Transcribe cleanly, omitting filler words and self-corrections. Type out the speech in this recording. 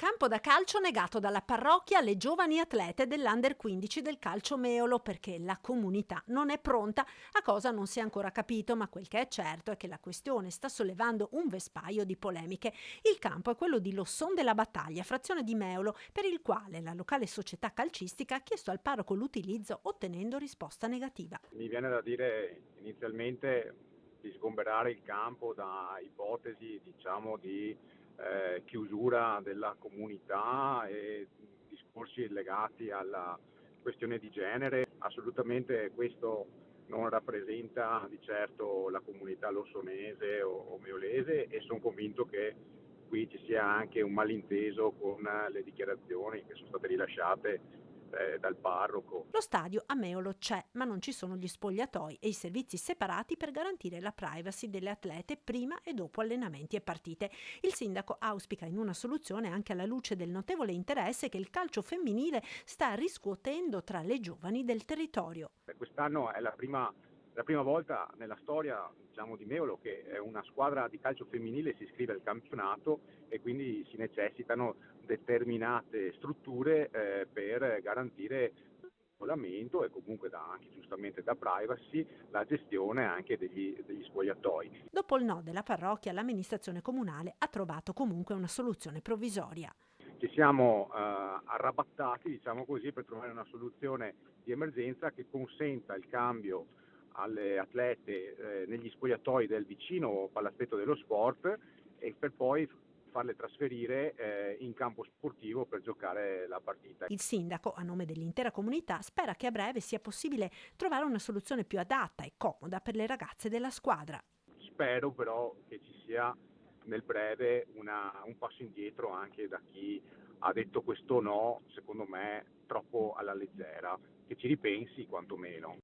Campo da calcio negato dalla parrocchia alle giovani atlete dell'Under 15 del calcio Meolo perché la comunità non è pronta, a cosa non si è ancora capito, ma quel che è certo è che la questione sta sollevando un vespaio di polemiche. Il campo è quello di Losson della Battaglia, frazione di Meolo, per il quale la locale società calcistica ha chiesto al parroco l'utilizzo ottenendo risposta negativa. Mi viene da dire inizialmente di sgomberare il campo da ipotesi, diciamo, di chiusura della comunità e discorsi legati alla questione di genere. Assolutamente questo non rappresenta di certo la comunità lossonese o meolese e sono convinto che qui ci sia anche un malinteso con le dichiarazioni che sono state rilasciate dal parroco. Lo stadio a Meolo c'è, ma non ci sono gli spogliatoi e i servizi separati per garantire la privacy delle atlete prima e dopo allenamenti e partite. Il sindaco auspica in una soluzione anche alla luce del notevole interesse che il calcio femminile sta riscuotendo tra le giovani del territorio. Quest'anno è la prima volta nella storia, diciamo, di Meolo che una squadra di calcio femminile si iscrive al campionato e quindi si necessitano determinate strutture per garantire il regolamento e comunque anche giustamente da privacy la gestione anche degli spogliatoi. Dopo il no della parrocchia, l'amministrazione comunale ha trovato comunque una soluzione provvisoria. Ci siamo arrabattati, diciamo così, per trovare una soluzione di emergenza che consenta il cambio alle atlete negli spogliatoi del vicino palazzetto dello sport e per poi farle trasferire in campo sportivo per giocare la partita. Il sindaco, a nome dell'intera comunità, spera che a breve sia possibile trovare una soluzione più adatta e comoda per le ragazze della squadra. Spero però che ci sia nel breve un passo indietro anche da chi ha detto questo no, secondo me, troppo alla leggera, che ci ripensi quantomeno.